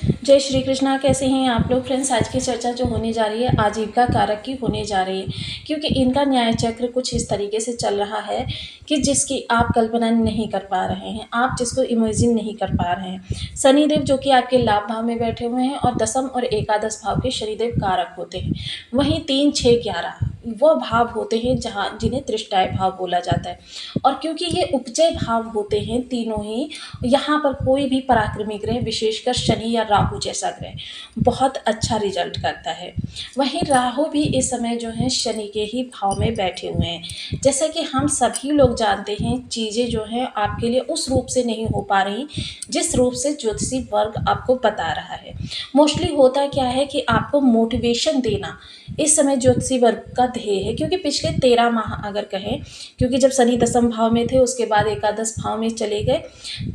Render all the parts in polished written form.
जय श्री कृष्णा। कैसे हैं आप लोग फ्रेंड्स। आज की चर्चा जो होने जा रही है आजीविका कारक की होने जा रही है, क्योंकि इनका न्याय चक्र कुछ इस तरीके से चल रहा है कि जिसकी आप कल्पना नहीं कर पा रहे हैं, आप जिसको इमेजिन नहीं कर पा रहे हैं। शनिदेव जो कि आपके लाभ भाव में बैठे हुए हैं और दसम और एकादश भाव के शनिदेव कारक होते हैं। वहीं 3, 6, 11 वो भाव होते हैं जहाँ जिन्हें त्रिष्टाय भाव बोला जाता है। और क्योंकि ये उपजय भाव होते हैं तीनों ही, यहाँ पर कोई भी पराक्रमी ग्रह, विशेषकर शनि या राहु जैसा ग्रह, बहुत अच्छा रिजल्ट करता है। वहीं राहु भी इस समय जो है शनि के ही भाव में बैठे हुए हैं। जैसा कि हम सभी लोग जानते हैं, चीज़ें जो हैं आपके लिए उस रूप से नहीं हो पा रही जिस रूप से ज्योतिषी वर्ग आपको बता रहा है। मोस्टली होता क्या है कि आपको मोटिवेशन देना इस समय ज्योतिषी वर्ग का ध्येय है, क्योंकि पिछले 13 माह अगर कहें, क्योंकि जब शनि दसम भाव में थे उसके बाद एकादश भाव में चले गए,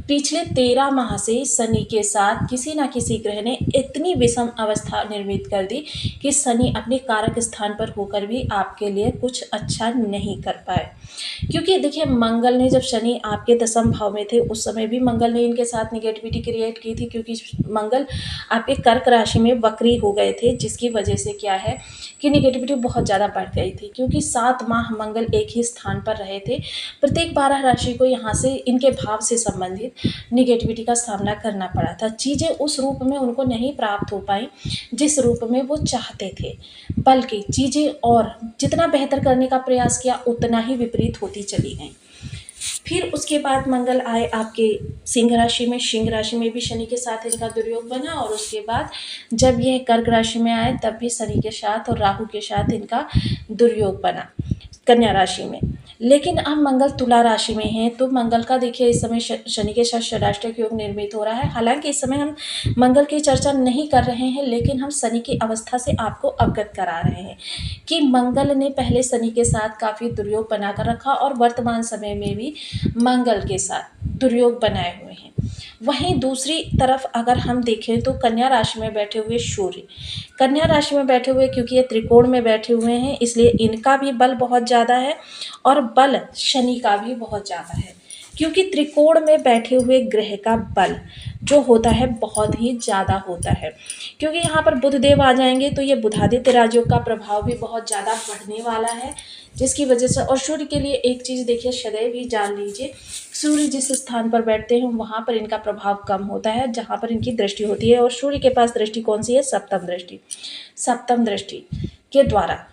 पिछले 13 माह से शनि के साथ किसी ना किसी ग्रह ने इतनी विषम अवस्था निर्मित कर दी कि शनि अपने कारक स्थान पर होकर भी आपके लिए कुछ अच्छा नहीं कर पाए। क्योंकि देखिए, मंगल ने, जब शनि आपके दसम भाव में थे उस समय भी मंगल ने इनके साथ निगेटिविटी क्रिएट की थी, क्योंकि मंगल आपके कर्क राशि में वक्री हो गए थे, जिसकी वजह से क्या है कि निगेटिविटी बहुत ज़्यादा बढ़ गई थी। क्योंकि 7 माह मंगल एक ही स्थान पर रहे थे, प्रत्येक 12 राशि को यहाँ से इनके भाव से संबंधित निगेटिविटी का सामना करना पड़ा था। चीज़ें उस रूप में उनको नहीं प्राप्त हो पाई जिस रूप में वो चाहते थे, बल्कि चीज़ें और जितना बेहतर करने का प्रयास किया उतना ही विपरीत होती चली गई। फिर उसके बाद मंगल आए आपके सिंह राशि में। सिंह राशि में भी शनि के साथ इनका दुर्योग बना, और उसके बाद जब ये कर्क राशि में आए तब भी शनि के साथ और राहु के साथ इनका दुर्योग बना कन्या राशि में। लेकिन अब मंगल तुला राशि में है, तो मंगल का देखिए इस समय शनि के साथ षडाष्टक योग निर्मित हो रहा है। हालांकि इस समय हम मंगल की चर्चा नहीं कर रहे हैं, लेकिन हम शनि की अवस्था से आपको अवगत करा रहे हैं कि मंगल ने पहले शनि के साथ काफ़ी दुर्योग बनाकर रखा और वर्तमान समय में भी मंगल के साथ दुर्योग बनाए हुए हैं। वहीं दूसरी तरफ अगर हम देखें तो कन्या राशि में बैठे हुए सूर्य, कन्या राशि में बैठे हुए, क्योंकि ये त्रिकोण में बैठे हुए हैं इसलिए इनका भी बल बहुत ज़्यादा है और बल शनि का भी बहुत ज़्यादा है। क्योंकि त्रिकोण में बैठे हुए ग्रह का बल जो होता है बहुत ही ज़्यादा होता है, क्योंकि यहाँ पर बुध देव आ जाएंगे तो ये बुधादित्य राजयोग का प्रभाव भी बहुत ज़्यादा बढ़ने वाला है, जिसकी वजह से। और सूर्य के लिए एक चीज़ देखिए, सदैव ही जान लीजिए, सूर्य जिस स्थान पर बैठते हैं वहाँ पर इनका प्रभाव कम होता है जहाँ पर इनकी दृष्टि होती है। और सूर्य के पास दृष्टि कौन सी है? सप्तम दृष्टि। सप्तम दृष्टि के द्वारा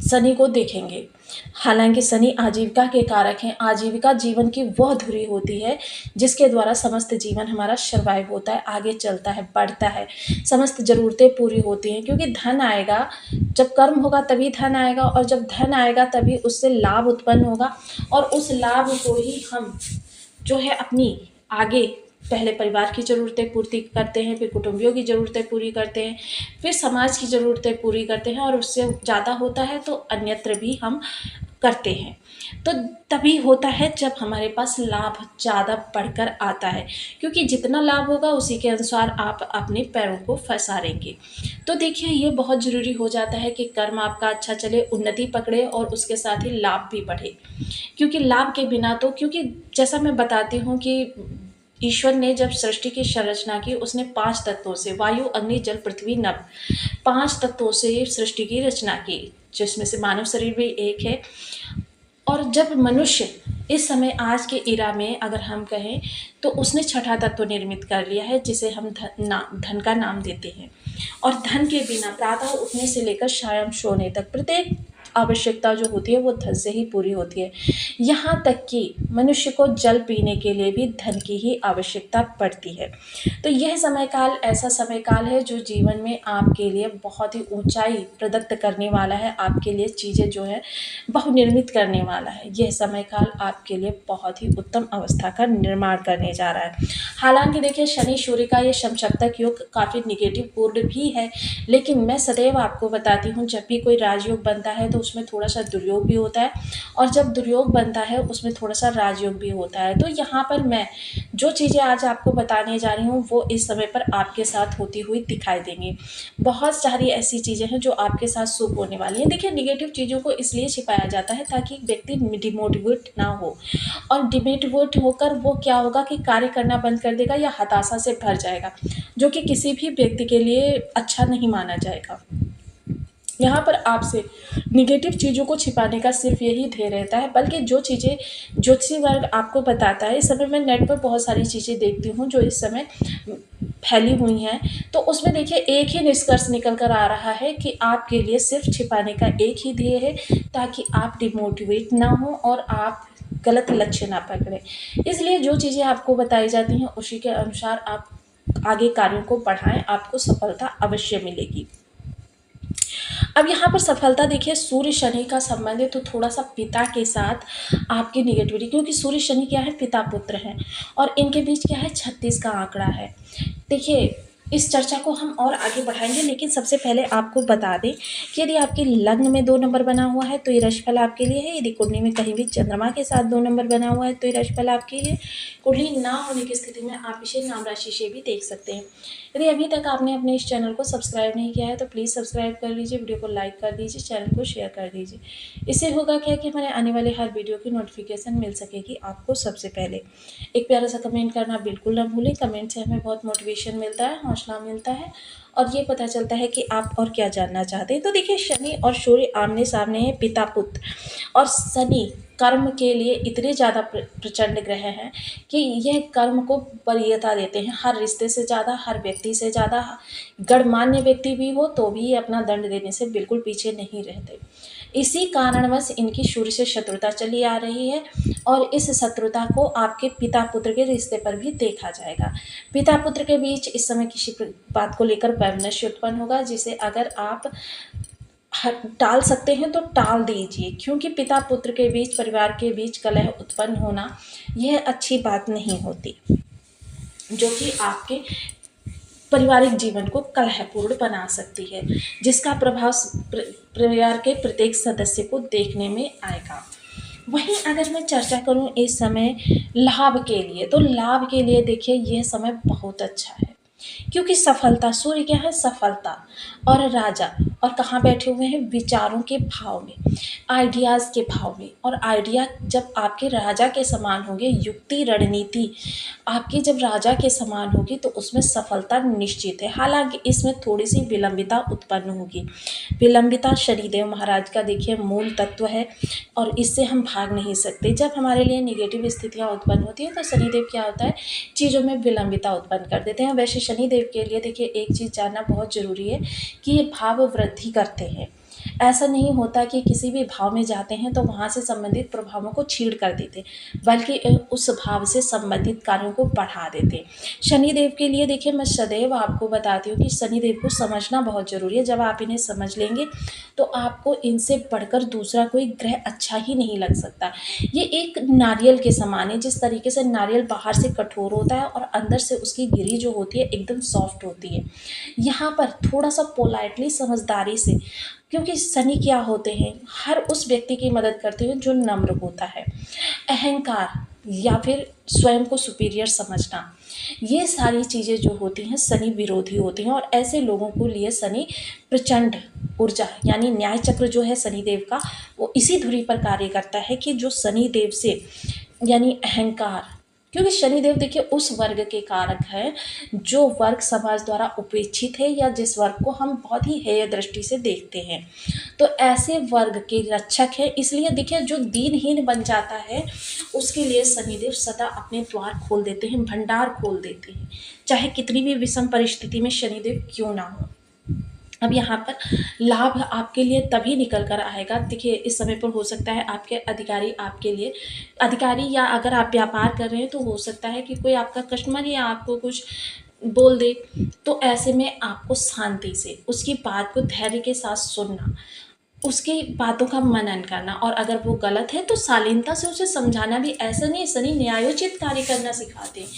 शनि को देखेंगे। हालांकि शनि आजीविका के कारक हैं। आजीविका जीवन की वह धुरी होती है जिसके द्वारा समस्त जीवन हमारा सर्वाइव होता है, आगे चलता है, बढ़ता है, समस्त ज़रूरतें पूरी होती हैं। क्योंकि धन आएगा, जब कर्म होगा तभी धन आएगा, और जब धन आएगा तभी उससे लाभ उत्पन्न होगा, और उस लाभ को ही हम जो है अपनी आगे पहले परिवार की ज़रूरतें पूर्ति करते हैं, फिर कुटुंबियों की ज़रूरतें पूरी करते हैं, फिर समाज की ज़रूरतें पूरी करते हैं, और उससे ज़्यादा होता है तो अन्यत्र भी हम करते हैं। तो तभी होता है जब हमारे पास लाभ ज़्यादा बढ़कर आता है, क्योंकि जितना लाभ होगा उसी के अनुसार आप अपने पैरों को फंसारेंगे। तो देखिए, ये बहुत ज़रूरी हो जाता है कि कर्म आपका अच्छा चले, उन्नति पकड़े और उसके साथ ही लाभ भी बढ़े। क्योंकि लाभ के बिना तो, क्योंकि जैसा मैं बताती हूँ कि ईश्वर ने जब सृष्टि की संरचना की, उसने 5 तत्वों से, वायु, अग्नि, जल, पृथ्वी, नभ, 5 तत्वों से सृष्टि की रचना की, जिसमें से मानव शरीर भी एक है। और जब मनुष्य इस समय आज के इरा में अगर हम कहें तो उसने छठा तत्व निर्मित कर लिया है, जिसे हम धन का नाम देते हैं। और धन के बिना प्रातः उठने से लेकर शाम सोने तक प्रत्येक आवश्यकता जो होती है वो धन से ही पूरी होती है। यहाँ तक कि मनुष्य को जल पीने के लिए भी धन की ही आवश्यकता पड़ती है। तो यह समय काल ऐसा समय काल है जो जीवन में आपके लिए बहुत ही ऊंचाई प्रदत्त करने वाला है, आपके लिए चीज़ें जो है बहुनिर्मित करने वाला है। यह समय काल आपके लिए बहुत ही उत्तम अवस्था का निर्माण करने जा रहा है। हालांकि देखिए, शनि सूर्य का ये समसप्तक योग काफ़ी निगेटिव पूर्ण भी है, लेकिन मैं सदैव आपको बताती हूँ जब भी कोई राजयोग बनता है तो उसमें थोड़ा-सा दुर्योग भी होता है, और जब दुर्योग बनता है उसमें थोड़ा-सा राजयोग भी होता है। तो यहाँ पर मैं जो चीज़ें आज आपको बताने जा रही हूँ वो इस समय पर आपके साथ होती हुई दिखाई देंगी। बहुत सारी ऐसी चीज़ें हैं जो आपके साथ शुभ होने वाली हैं। देखिए, नेगेटिव चीज़ों को इसलिए छिपाया जाता है ताकि व्यक्ति डिमोटिवेट ना हो, और डिमोटिवेट होकर वो क्या होगा कि कार्य करना बंद कर देगा या हताशा से भर जाएगा, जो कि किसी भी व्यक्ति के लिए अच्छा नहीं माना जाएगा। यहाँ पर आपसे नेगेटिव चीज़ों को छिपाने का सिर्फ यही ध्येय रहता है, बल्कि जो चीज़ें ज्योतिषी वर्ग आपको बताता है, इस समय मैं नेट पर बहुत सारी चीज़ें देखती हूँ जो इस समय फैली हुई हैं, तो उसमें देखिए एक ही निष्कर्ष निकल कर आ रहा है कि आपके लिए सिर्फ छिपाने का एक ही ध्येय है, ताकि आप डिमोटिवेट ना हो और आप गलत लक्ष्य ना पकड़ें। इसलिए जो चीज़ें आपको बताई जाती हैं उसी के अनुसार आप आगे कार्यों को बढ़ाएं, आपको सफलता अवश्य मिलेगी। अब यहाँ पर सफलता देखिए, सूर्य शनि का संबंध है, तो थोड़ा सा पिता के साथ आपकी निगेटिविटी, क्योंकि सूर्य शनि क्या है, पिता पुत्र हैं, और इनके बीच क्या है, 36 का आंकड़ा है। देखिए, इस चर्चा को हम और आगे बढ़ाएंगे, लेकिन सबसे पहले आपको बता दें कि यदि आपके लग्न में 2 नंबर बना हुआ है तो ये राशिफल आपके लिए है। यदि कुंडली में कहीं भी चंद्रमा के साथ 2 नंबर बना हुआ है तो ये राशिफल आपके लिए। कुंडली ना होने की स्थिति में आप इसे नाम राशि से भी देख सकते हैं। यदि अभी तक आपने अपने इस चैनल को सब्सक्राइब नहीं किया है तो प्लीज़ सब्सक्राइब कर लीजिए, वीडियो को लाइक कर दीजिए, चैनल को शेयर कर दीजिए। इससे होगा क्या कि हमारे आने वाले हर वीडियो की नोटिफिकेशन मिल सकेगी आपको सबसे पहले। एक प्यारा सा कमेंट करना बिल्कुल ना भूलें, कमेंट से हमें बहुत मोटिवेशन मिलता है, हौसला मिलता है, और ये पता चलता है कि आप और क्या जानना चाहते हैं। तो देखिए, शनि और सूर्य आमने सामने हैं, पिता पुत्र, और शनि कर्म के लिए इतने ज़्यादा प्रचंड ग्रह हैं कि यह कर्म को वरीयता देते हैं, हर रिश्ते से ज़्यादा, हर व्यक्ति से ज़्यादा। गणमान्य व्यक्ति भी हो तो भी ये अपना दंड देने से बिल्कुल पीछे नहीं रहते। इसी कारणवश इनकी सूर्य से शत्रुता चली आ रही है, और इस शत्रुता को आपके पिता पुत्र के रिश्ते पर भी देखा जाएगा। पिता पुत्र के बीच इस समय किसी बात को लेकर वैमनस्य उत्पन्न होगा, जिसे अगर आप टाल सकते हैं तो टाल दीजिए, क्योंकि पिता पुत्र के बीच, परिवार के बीच कलह उत्पन्न होना यह अच्छी बात नहीं होती, जो कि आपके पारिवारिक जीवन को कलहपूर्ण बना सकती है, जिसका प्रभाव परिवार के प्रत्येक सदस्य को देखने में आएगा। वहीं अगर मैं चर्चा करूं इस समय लाभ के लिए, तो लाभ के लिए देखिए यह समय बहुत अच्छा है, क्योंकि सफलता, सूर्य क्या है, सफलता और राजा, और कहाँ बैठे हुए हैं, विचारों के भाव में, आइडियाज़ के भाव में। और आइडिया जब आपके राजा के समान होंगे, युक्ति रणनीति आपकी जब राजा के समान होगी तो उसमें सफलता निश्चित है। हालांकि इसमें थोड़ी सी विलंबिता उत्पन्न होगी। विलंबिता शनिदेव महाराज का देखिए मूल तत्व है, और इससे हम भाग नहीं सकते। जब हमारे लिए नेगेटिव स्थितियाँ उत्पन्न होती हैं तो शनिदेव क्या होता है, चीज़ों में विलंबिता उत्पन्न कर देते हैं। वैसे शनिदेव के लिए देखिए एक चीज़ जानना बहुत ज़रूरी है कि ये भाव वृद्धि करते हैं। ऐसा नहीं होता कि किसी भी भाव में जाते हैं तो वहाँ से संबंधित प्रभावों को छीड़ कर देते, बल्कि उस भाव से संबंधित कार्यों को बढ़ा देते। शनिदेव के लिए देखिए मैं सदैव आपको बताती हूँ कि शनिदेव को समझना बहुत ज़रूरी है। जब आप इन्हें समझ लेंगे तो आपको इनसे बढ़कर दूसरा कोई ग्रह अच्छा ही नहीं लग सकता। ये एक नारियल के समान है, जिस तरीके से नारियल बाहर से कठोर होता है और अंदर से उसकी गिरी जो होती है एकदम सॉफ्ट होती है। यहाँ पर थोड़ा सा पोलाइटली, समझदारी से, क्योंकि शनि क्या होते हैं, हर उस व्यक्ति की मदद करते हुए जो नम्र होता है। अहंकार या फिर स्वयं को सुपीरियर समझना, ये सारी चीज़ें जो होती हैं शनि विरोधी होती हैं, और ऐसे लोगों को लिए शनि प्रचंड ऊर्जा, यानी न्याय चक्र जो है शनिदेव का, वो इसी धुरी पर कार्य करता है कि जो शनिदेव से, यानी अहंकार, क्योंकि शनिदेव देखिए उस वर्ग के कारक हैं जो वर्ग समाज द्वारा उपेक्षित है, या जिस वर्ग को हम बहुत ही हेय दृष्टि से देखते हैं, तो ऐसे वर्ग के रक्षक है। इसलिए देखिए जो दीनहीन बन जाता है उसके लिए शनिदेव सदा अपने द्वार खोल देते हैं, भंडार खोल देते हैं, चाहे कितनी भी विषम परिस्थिति में शनिदेव क्यों ना हो। अब यहाँ पर लाभ आपके लिए तभी निकल कर आएगा, देखिए इस समय पर हो सकता है आपके अधिकारी आपके लिए अधिकारी, या अगर आप व्यापार कर रहे हैं तो हो सकता है कि कोई आपका कस्टमर या आपको कुछ बोल दे, तो ऐसे में आपको शांति से उसकी बात को धैर्य के साथ सुनना, उसकी बातों का मनन करना, और अगर वो गलत है तो शालीनता से उसे समझाना भी। ऐसा नहीं, शनि न्यायोचित कार्य करना सिखाते हैं,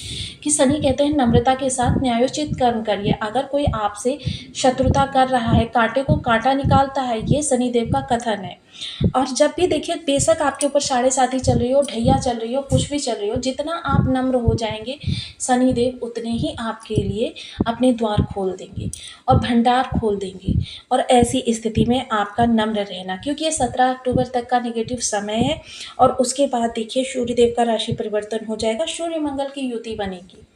कि शनि कहते हैं नम्रता के साथ न्यायोचित कर्म करिए। अगर कोई आपसे शत्रुता कर रहा है, कांटे को कांटा निकालता है, ये शनिदेव का कथन है, और जब भी देखिए बेशक आपके ऊपर साढ़े साती चल रही हो, ढैया चल रही हो, कुछ भी चल रही हो, जितना आप नम्र हो जाएँगे, शनिदेव उतने ही आपके लिए अपने द्वार खोल देंगे और भंडार खोल देंगे। और ऐसी स्थिति में आपका नम्र रहना, क्योंकि ये 17 अक्टूबर तक का नेगेटिव समय है और उसके बाद देखिए सूर्यदेव का राशि परिवर्तन हो जाएगा, सूर्य मंगल की युति बनेगी।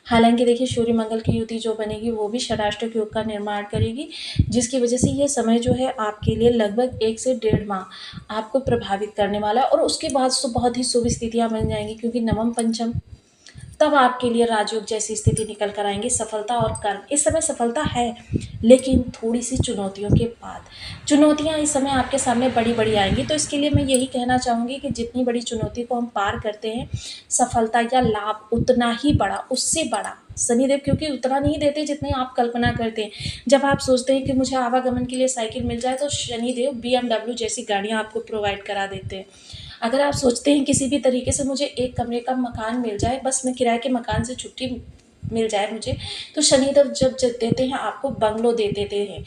हालाँकि देखिए सूर्य मंगल की युति जो बनेगी वो भी षडाष्टक योग का निर्माण करेगी, जिसकी वजह से ये समय जो है आपके लिए लगभग 1 से डेढ़ माह आपको प्रभावित करने वाला है और उसके बाद तो बहुत ही शुभ स्थितियाँ बन जाएँगी, क्योंकि नवम पंचम तब आपके लिए राजयोग जैसी स्थिति निकल कर आएँगी, सफलता और कर्म। इस समय सफलता है, लेकिन थोड़ी-सी चुनौतियों के बाद। चुनौतियाँ इस समय आपके सामने बड़ी-बड़ी आएँगी, तो इसके लिए मैं यही कहना चाहूँगी कि जितनी बड़ी चुनौती को हम पार करते हैं, सफलता या लाभ उतना ही बड़ा, उससे बड़ा शनिदेव, क्योंकि उतना नहीं देते जितनी आप कल्पना करते हैं। जब आप सोचते हैं कि मुझे आवागमन के लिए साइकिल मिल जाए, तो शनिदेव BMW जैसी गाड़ियाँ आपको प्रोवाइड करा देते हैं। अगर आप सोचते हैं किसी भी तरीके से मुझे एक कमरे का मकान मिल जाए, बस मैं किराए के मकान से छुट्टी मिल जाए मुझे, तो शनिदेव जब देते हैं आपको बंगलो दे देते हैं,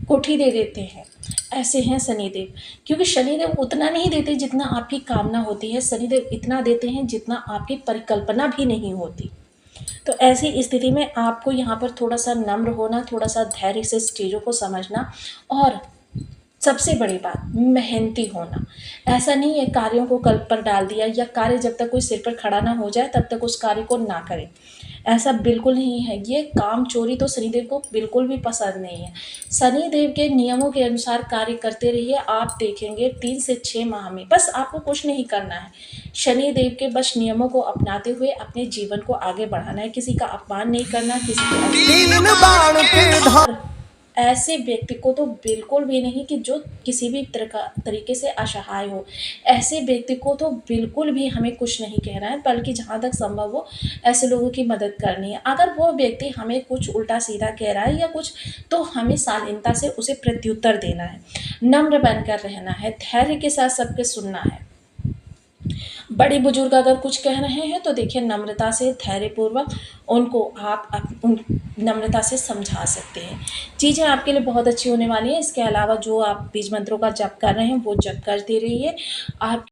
कोठी दे देते हैं। ऐसे हैं शनिदेव, क्योंकि शनिदेव उतना नहीं देते जितना आपकी कामना होती है, शनिदेव इतना देते हैं जितना आपकी परिकल्पना भी नहीं होती। तो ऐसी स्थिति में आपको यहाँ पर थोड़ा-सा नम्र होना, थोड़ा-सा धैर्य से चीज़ों को समझना और सबसे बड़ी बात मेहनती होना। ऐसा नहीं है कार्यों को कल पर डाल दिया या कार्य जब तक कोई सिर पर खड़ा ना हो जाए तब तक उस कार्य को ना करें, ऐसा बिल्कुल नहीं है। ये काम चोरी तो शनिदेव को बिल्कुल भी पसंद नहीं है। शनिदेव के नियमों के अनुसार कार्य करते रहिए, आप देखेंगे 3 से 6 माह में बस आपको कुछ नहीं करना है। शनिदेव के बस नियमों को अपनाते हुए अपने जीवन को आगे बढ़ाना है, किसी का अपमान नहीं करना, किसी के ऐसे व्यक्ति को तो बिल्कुल भी नहीं कि जो किसी भी तरीके से असहाय हो। ऐसे व्यक्ति को तो बिल्कुल भी हमें कुछ नहीं कहना है, बल्कि जहाँ तक संभव हो ऐसे लोगों की मदद करनी है। अगर वो व्यक्ति हमें कुछ उल्टा-सीधा कह रहा है या कुछ, तो हमें शालीनता से उसे प्रत्युत्तर देना है, नम्र बनकर रहना है, धैर्य के साथ सबके सुनना है। बड़े बुजुर्ग अगर कुछ कह रहे हैं तो देखिए नम्रता से, धैर्यपूर्वक उनको आप नम्रता से समझा सकते हैं। चीज़ें आपके लिए बहुत अच्छी होने वाली हैं। इसके अलावा जो आप बीज मंत्रों का जप कर रहे हैं वो जप करते रहिए। आप